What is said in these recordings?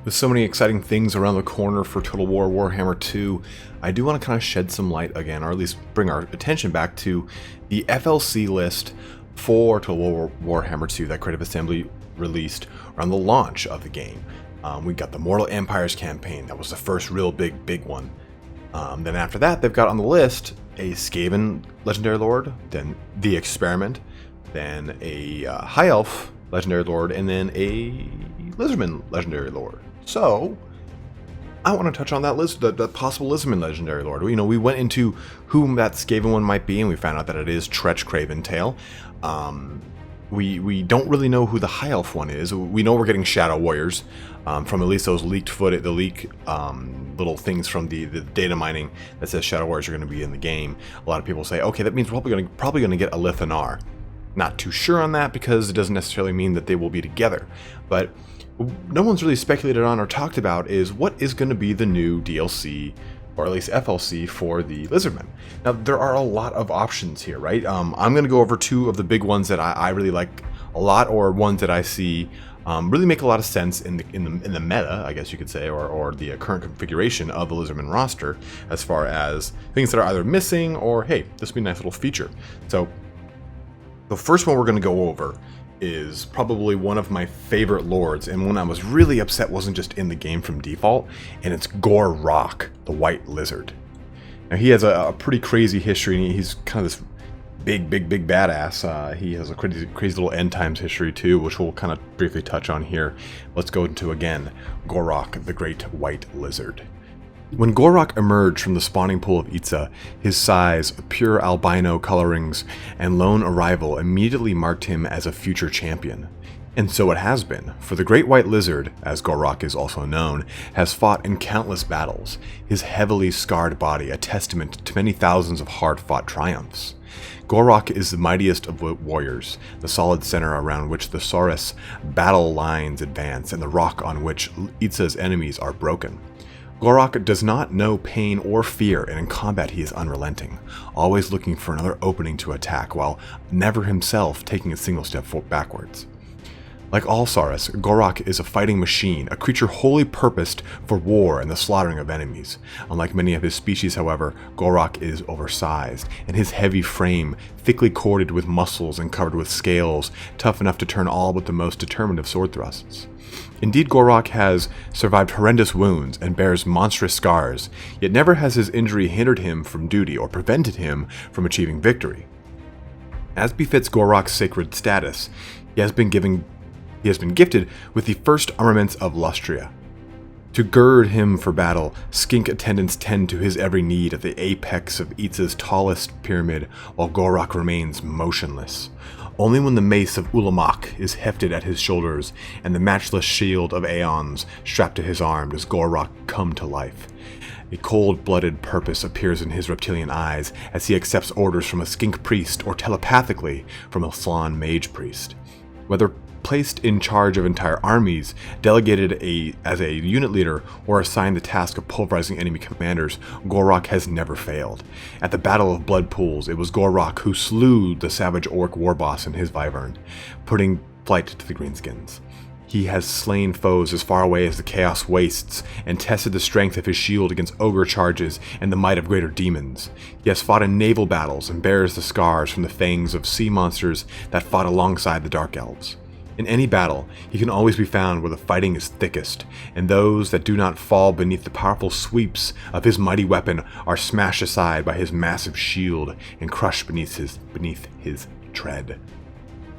With so many exciting things around the corner for Total War Warhammer 2, I do want to kind of shed some light again, or at least bring our attention back to the FLC list for Total War Warhammer 2 that Creative Assembly released around the launch of the game. We got the Mortal Empires campaign. That was the first real big one. Then after that, they've got on the list a Skaven Legendary Lord, then the Experiment, then a High Elf Legendary Lord, and then a Lizardmen Legendary Lord. So, I want to touch on that list, the possible Lizardmen Legendary Lord. We went into whom that Skaven one might be, and we found out that it is Tretch Craventail. We don't really know who the High Elf one is. We know we're getting Shadow Warriors from at least those leaked little things from the data mining that says Shadow Warriors are going to be in the game. A lot of people say, okay, that means we're probably going to get a Lithanar. Not too sure on that because it doesn't necessarily mean that they will be together. But no one's really speculated on or talked about is what is going to be the new DLC, or at least FLC, for the Lizardmen. Now, there are a lot of options here, right? I'm going to go over two of the big ones that I really like a lot, or ones that I see really make a lot of sense in the meta, I guess you could say, or the current configuration of the Lizardmen roster, as far as things that are either missing or, hey, this would be a nice little feature. So, the first one we're going to go over is probably one of my favorite lords, and one I was really upset wasn't just in the game from default, and it's Gor-Rok, the White Lizard. Now, he has a pretty crazy history, and he's kind of this big badass. He has a crazy little end times history too, which we'll kind of briefly touch on here. Let's go into, again, Gor-Rok, the Great White Lizard. When Gor-Rok emerged from the spawning pool of Itza, his size, pure albino colorings, and lone arrival immediately marked him as a future champion. And so it has been, for the Great White Lizard, as Gor-Rok is also known, has fought in countless battles, his heavily scarred body a testament to many thousands of hard-fought triumphs. Gor-Rok is the mightiest of warriors, the solid center around which the Saurus battle lines advance, and the rock on which Itza's enemies are broken. Gor-Rok does not know pain or fear, and in combat he is unrelenting, always looking for another opening to attack, while never himself taking a single step backwards. Like all Saurus, Gor-Rok is a fighting machine, a creature wholly purposed for war and the slaughtering of enemies. Unlike many of his species, however, Gor-Rok is oversized, and his heavy frame, thickly corded with muscles and covered with scales, tough enough to turn all but the most determined of sword thrusts. Indeed, Gor-Rok has survived horrendous wounds and bears monstrous scars, yet never has his injury hindered him from duty or prevented him from achieving victory. As befits Gor-Rok's sacred status, he has been gifted with the first armaments of Lustria. To gird him for battle, skink attendants tend to his every need at the apex of Itza's tallest pyramid, while Gor-Rok remains motionless. Only when the mace of Ulamok is hefted at his shoulders and the matchless shield of Aeons strapped to his arm does Gor-Rok come to life. A cold-blooded purpose appears in his reptilian eyes as he accepts orders from a skink priest or telepathically from a Slan mage priest. Whether placed in charge of entire armies, delegated as a unit leader, or assigned the task of pulverizing enemy commanders, Gor-Rok has never failed. At the Battle of Blood Pools, it was Gor-Rok who slew the savage orc war boss and his wyvern, putting flight to the greenskins. He has slain foes as far away as the chaos wastes, and tested the strength of his shield against ogre charges and the might of greater demons. He has fought in naval battles and bears the scars from the fangs of sea monsters that fought alongside the Dark Elves. In any battle, he can always be found where the fighting is thickest, and those that do not fall beneath the powerful sweeps of his mighty weapon are smashed aside by his massive shield and crushed beneath his tread.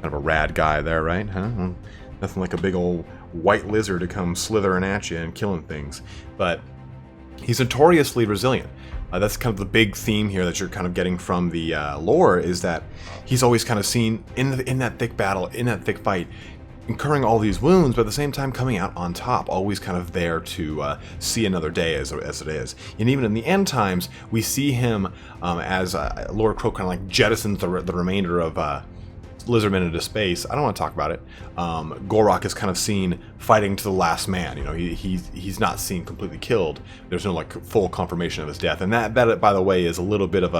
Kind of a rad guy there, right? Huh? Well, nothing like a big old white lizard to come slithering at you and killing things. But he's notoriously resilient. That's kind of the big theme here that you're kind of getting from the lore, is that he's always kind of seen in that thick battle, in that thick fight, incurring all these wounds, but at the same time coming out on top, always kind of there to see another day as it is. And even in the end times, we see him as Lord Crow kind of like jettisons the remainder of Lizardmen into space. I don't want to talk about it. Gor-Rok is kind of seen fighting to the last man. He's not seen completely killed. There's no like full confirmation of his death, and that by the way is a little bit of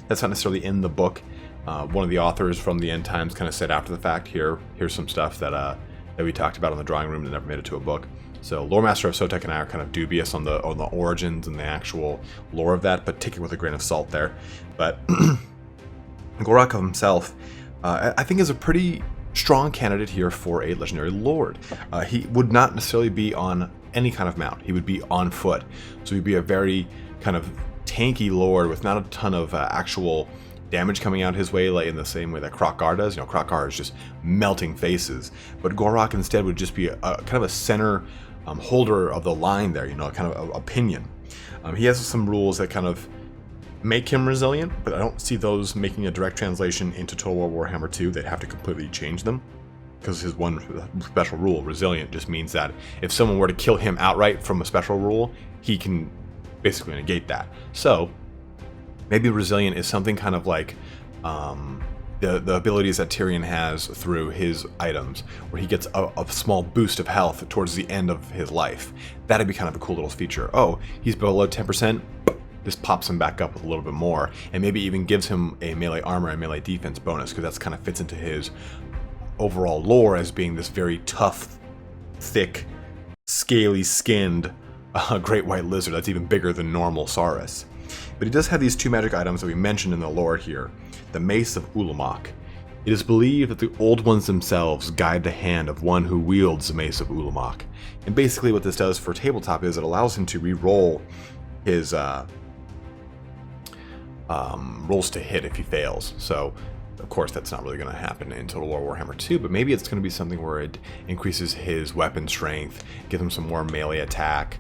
that's not necessarily in the book. One of the authors from the end times kind of said after the fact, here's some stuff that that we talked about in the drawing room that never made it to a book. So Lore Master of Sotek and I are kind of dubious on the origins and the actual lore of that, but take it with a grain of salt there. But Gor-Rok himself, I think, is a pretty strong candidate here for a legendary lord. He would not necessarily be on any kind of mount. He would be on foot. So he'd be a very kind of tanky lord with not a ton of actual damage coming out his way, like in the same way that Krok-Gar does. You know, Krok-Gar is just melting faces, but Gor-Rok instead would just be a kind of a center holder of the line there, you know, kind of a opinion. He has some rules that kind of make him resilient, but I don't see those making a direct translation into Total War Warhammer 2. They'd have to completely change them, because his one special rule, resilient, just means that if someone were to kill him outright from a special rule, he can basically negate that. So maybe resilient is something kind of like the abilities that Tyrion has through his items, where he gets a small boost of health towards the end of his life. That'd be kind of a cool little feature. Oh, he's below 10%, this pops him back up with a little bit more, and maybe even gives him a melee armor and melee defense bonus, because that's kind of fits into his overall lore as being this very tough, thick, scaly-skinned great white lizard that's even bigger than normal Saurus. But he does have these two magic items that we mentioned in the lore here. The Mace of Ulamok. It is believed that the Old Ones themselves guide the hand of one who wields the Mace of Ulamok. And basically what this does for tabletop is it allows him to re-roll his rolls to hit if he fails. So, of course, that's not really going to happen in Total War Warhammer 2, but maybe it's going to be something where it increases his weapon strength, gives him some more melee attack,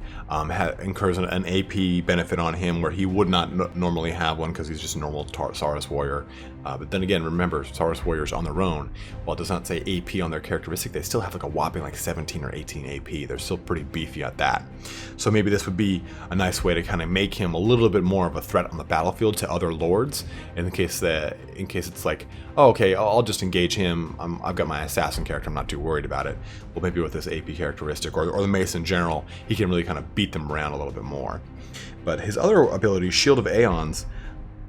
incurs an AP benefit on him where he would not normally have one because he's just a normal Saurus warrior. But then again, remember, Saurus warriors on their own, while it does not say AP on their characteristic, they still have like a whopping like 17 or 18 AP. They're still pretty beefy at that. So maybe this would be a nice way to kind of make him a little bit more of a threat on the battlefield to other lords, in case it's like, oh, okay, I'll just engage him. I've got my assassin character. I'm not too worried about it. Well, maybe with this AP characteristic or the mace in general, he can really kind of beat them around a little bit more. But his other ability, Shield of Aeons,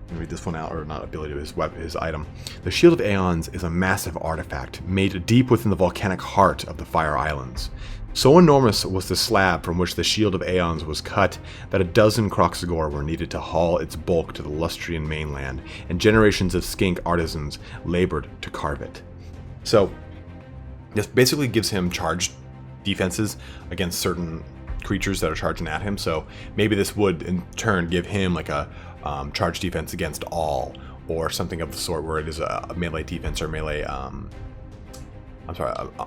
let me read this one out, or not ability, his item. The Shield of Aeons is a massive artifact made deep within the volcanic heart of the Fire Islands. So enormous was the slab from which the Shield of Aeons was cut that a dozen Kroxigor were needed to haul its bulk to the Lustrian mainland, and generations of skink artisans labored to carve it. So this basically gives him charged defenses against certain creatures that are charging at him. So maybe this would in turn give him like a charge defense against all, or something of the sort, where it is a melee defense or melee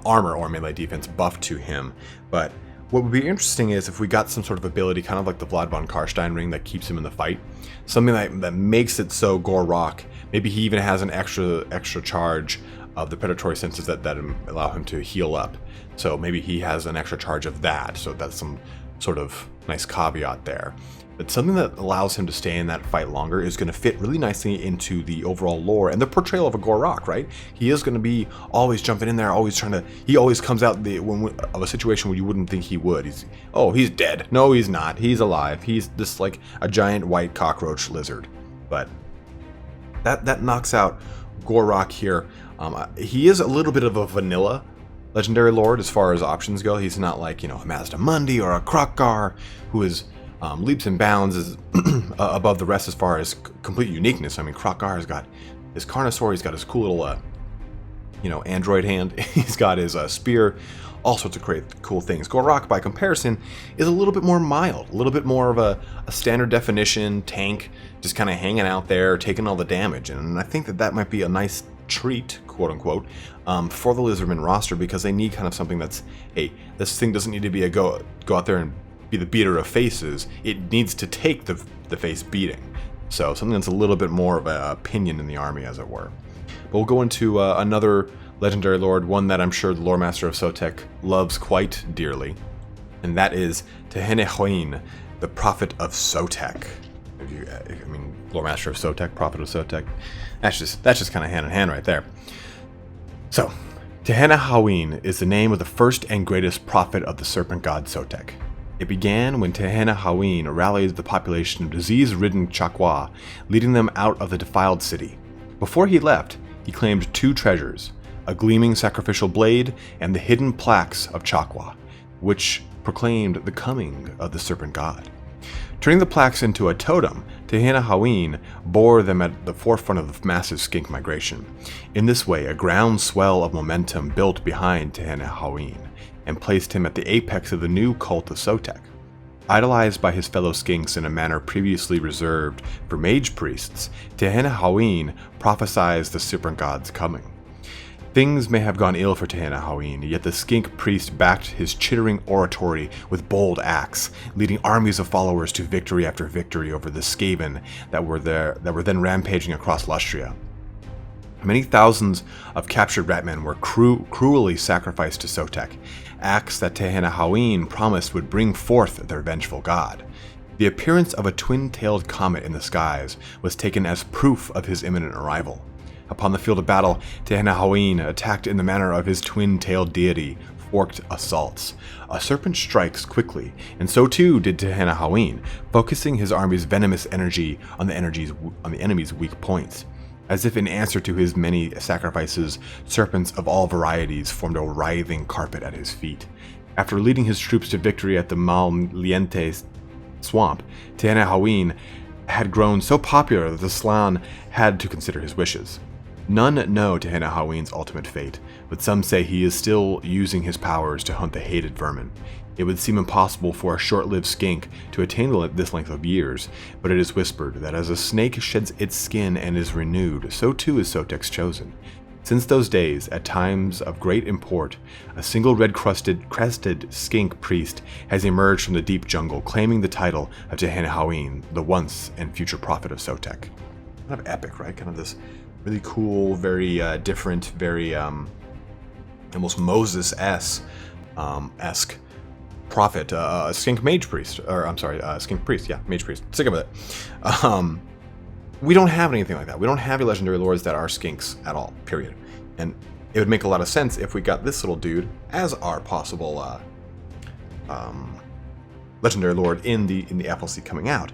armor or melee defense buff to him. But what would be interesting is if we got some sort of ability, kind of like the Vlad von Karstein ring, that keeps him in the fight. Something that makes it so Gor-Rok, maybe he even has an extra charge of the predatory senses that allow him to heal up. So maybe he has an extra charge of that. So that's some sort of nice caveat there. But something that allows him to stay in that fight longer is going to fit really nicely into the overall lore and the portrayal of a Gor-Rok, right? He is going to be always jumping in there, always trying to. He always comes out of a situation where you wouldn't think he would. He's dead. No, he's not. He's alive. He's just like a giant white cockroach lizard. But that knocks out Gor-Rok here. He is a little bit of a vanilla legendary lord as far as options go. He's not like, a Mazda Mundi or a Krok-Gar, who is leaps and bounds is above the rest as far as complete uniqueness. I mean, Krok-Gar has got his Carnosaur, he's got his cool little, android hand, he's got his spear, all sorts of cool things. Gor-Rok, by comparison, is a little bit more mild, a little bit more of a standard definition tank, just kind of hanging out there, taking all the damage. And I think that might be a nice treat, quote unquote, for the Lizardmen roster, because they need kind of something that's, hey, this thing doesn't need to be a go out there and be the beater of faces. It needs to take the face beating. So something that's a little bit more of an opinion in the army, as it were. But we'll go into another legendary lord, one that I'm sure the Lore Master of Sotek loves quite dearly, and that is Tehenhauin, the Prophet of Sotek. Lore Master of Sotek, Prophet of Sotek. That's just kind of hand in hand right there. So, Tehenhauin is the name of the first and greatest prophet of the serpent god Sotek. It began when Tehenhauin rallied the population of disease-ridden Chakwa, leading them out of the defiled city. Before he left, he claimed two treasures, a gleaming sacrificial blade, and the hidden plaques of Chakwa, which proclaimed the coming of the serpent god. Turning the plaques into a totem, Tehenhauin bore them at the forefront of the massive skink migration. In this way, a groundswell of momentum built behind Tehenhauin and placed him at the apex of the new cult of Sotek. Idolized by his fellow skinks in a manner previously reserved for mage priests, Tehenhauin prophesied the serpent god's coming. Things may have gone ill for Tehenhauin, yet the skink priest backed his chittering oratory with bold acts, leading armies of followers to victory after victory over the Skaven that were then rampaging across Lustria. Many thousands of captured ratmen were cruelly sacrificed to Sotek, acts that Tehenhauin promised would bring forth their vengeful god. The appearance of a twin-tailed comet in the skies was taken as proof of his imminent arrival. Upon the field of battle, Tehenhauin attacked in the manner of his twin-tailed deity, forked assaults. A serpent strikes quickly, and so too did Tehenhauin, focusing his army's venomous energy on the enemy's weak points. As if in answer to his many sacrifices, serpents of all varieties formed a writhing carpet at his feet. After leading his troops to victory at the Malliente swamp, Tehenhauin had grown so popular that the Slann had to consider his wishes. None know Tehenhauin's ultimate fate, but some say he is still using his powers to hunt the hated vermin. It would seem impossible for a short-lived skink to attain this length of years, but it is whispered that as a snake sheds its skin and is renewed, so too is Sotek's chosen. Since those days, at times of great import, a single red-crested skink priest has emerged from the deep jungle, claiming the title of Tehenhauin, the once and future prophet of Sotek. Kind of epic, right? Kind of this really cool, very different, very almost Moses-esque prophet, skink mage priest, or I'm sorry, skink priest, yeah, mage priest. Sick of it. We don't have anything like that. We don't have any legendary lords that are skinks at all, period. And it would make a lot of sense if we got this little dude as our possible legendary lord in the FLC coming out.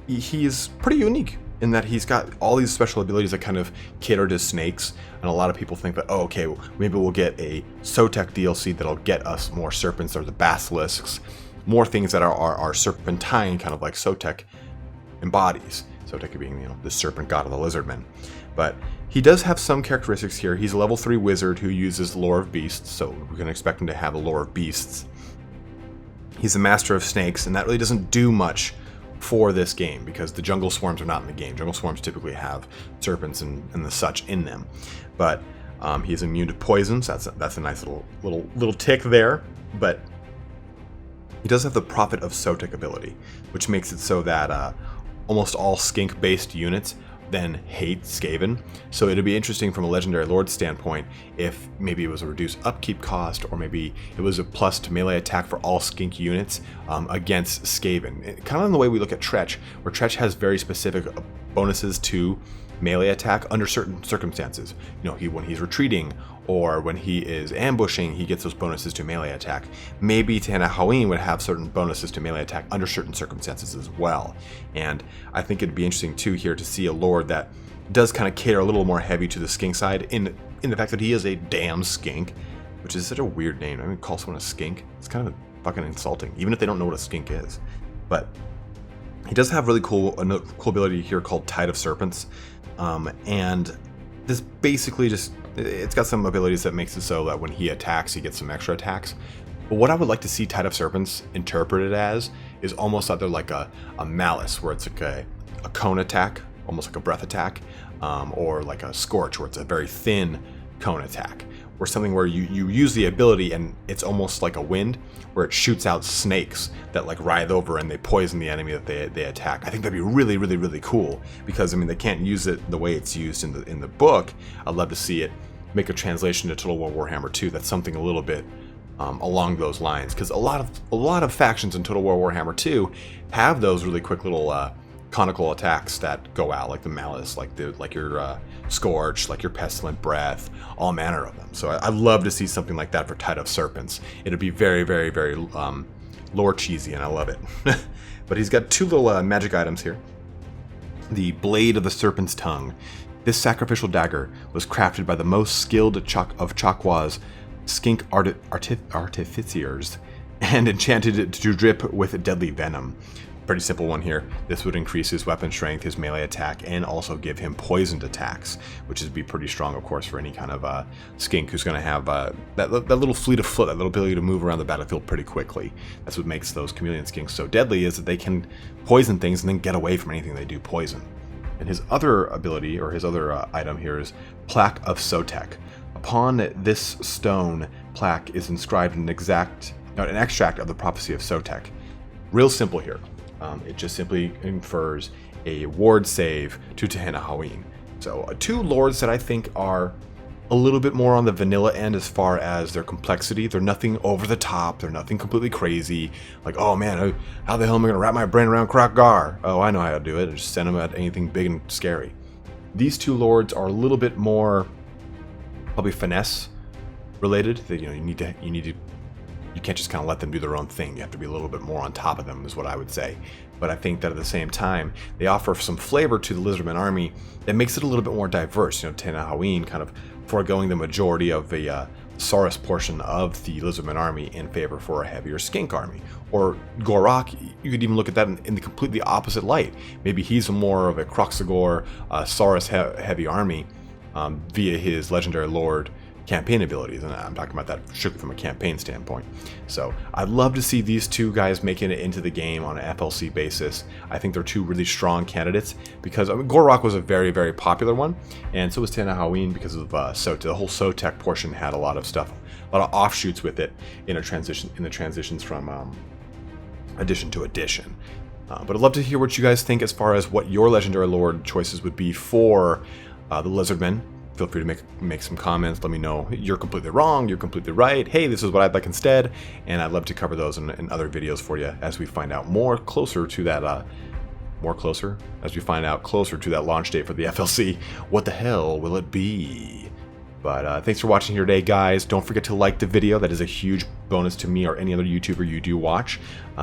He is pretty unique in that he's got all these special abilities that kind of cater to snakes, and a lot of people think that, oh, okay, maybe we'll get a Sotek DLC that'll get us more serpents or the basilisks, more things that are serpentine, kind of like Sotek embodies. Sotek being, the serpent god of the Lizardmen. But he does have some characteristics here. He's a level 3 wizard who uses the lore of beasts, so we can expect him to have the lore of beasts. He's a master of snakes, and that really doesn't do much for this game because the jungle swarms are not in the game. Jungle swarms typically have serpents and the such in them. But he's immune to poisons. That's a nice little tick there. But he does have the Prophet of Sotek ability, which makes it so that almost all skink-based units then hate Skaven. So it'd be interesting from a Legendary Lord standpoint if maybe it was a reduced upkeep cost, or maybe it was a plus to melee attack for all skink units against Skaven. Kind of in the way we look at Tretch, where Tretch has very specific bonuses to melee attack under certain circumstances. When he's retreating or when he is ambushing, he gets those bonuses to melee attack. Maybe Tehenhauin would have certain bonuses to melee attack under certain circumstances as well. And I think it'd be interesting too here to see a lord that does kind of cater a little more heavy to the skink side in the fact that he is a damn skink, which is such a weird name. I mean, call someone a skink, it's kind of fucking insulting, even if they don't know what a skink is. But he does have really cool ability here called Tide of Serpents. And this basically it's got some abilities that makes it so that when he attacks, he gets some extra attacks. But what I would like to see Tide of Serpents interpreted as is almost either like a malice, where it's like a cone attack, almost like a breath attack, or like a scorch, where it's a very thin cone attack, or something where you use the ability and it's almost like a wind, where it shoots out snakes that like writhe over and they poison the enemy that they attack. I think that'd be really, really, really cool, because they can't use it the way it's used in the book. I'd love to see it make a translation to Total War Warhammer 2 that's something a little bit along those lines, because a lot of factions in Total War Warhammer 2 have those really quick little conical attacks that go out, like the malice, like your scorch, like your pestilent breath, all manner of them. So I'd love to see something like that for Tide of Serpents. It'd be very, very, very lore cheesy, and I love it. But he's got two little magic items here. The Blade of the Serpent's Tongue. This sacrificial dagger was crafted by the most skilled of Chakwa's skink artificiers and enchanted it to drip with deadly venom. Pretty simple one here. This would increase his weapon strength, his melee attack, and also give him poisoned attacks, which would be pretty strong, of course, for any kind of skink who's going to have that little fleet of foot, that little ability to move around the battlefield pretty quickly. That's what makes those chameleon skinks so deadly, is that they can poison things and then get away from anything they do poison. And his other ability, or his other item here, is Plaque of Sotek. Upon this stone plaque is inscribed an extract of the prophecy of Sotek. Real simple here. It just simply infers a ward save to Tehenhauin. So two lords that I think are a little bit more on the vanilla end as far as their complexity. They're nothing over the top. They're nothing completely crazy. Like, oh man, how the hell am I going to wrap my brain around Gor-Rok? Oh, I know how to do it. Just send them at anything big and scary. These two lords are a little bit more probably finesse related. That, you can't just kind of let them do their own thing. You have to be a little bit more on top of them, is what I would say. But I think that at the same time, they offer some flavor to the Lizardmen army that makes it a little bit more diverse. Tehenhauin kind of foregoing the majority of the Saurus portion of the Lizardmen army in favor for a heavier skink army. Or Gor-Rok, you could even look at that in the completely opposite light. Maybe he's more of a Kroxagor Saurus heavy army via his legendary lord campaign abilities, and I'm talking about that strictly from a campaign standpoint. So I'd love to see these two guys making it into the game on an FLC basis. I think they're two really strong candidates, because Gor-Rok was a very, very popular one, and so was Tehenhauin, because of the whole Sotek portion had a lot of stuff, a lot of offshoots with it in the transitions from edition to edition. But I'd love to hear what you guys think as far as what your legendary lord choices would be for the Lizardmen. Feel free to make some comments. Let me know you're completely wrong, you're completely right. Hey, this is what I'd like instead. And I'd love to cover those in other videos for you as we find out closer to that launch date for the FLC. What the hell will it be? But thanks for watching here today, guys. Don't forget to like the video. That is a huge bonus to me or any other YouTuber you do watch.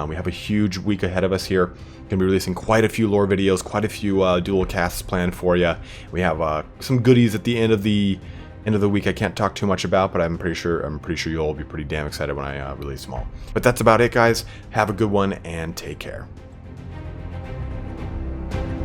We have a huge week ahead of us here. Going to be releasing quite a few lore videos, quite a few dual casts planned for you. We have some goodies at the end of the week I can't talk too much about, but I'm pretty sure you'll all be pretty damn excited when I release them all. But that's about it, guys. Have a good one and take care.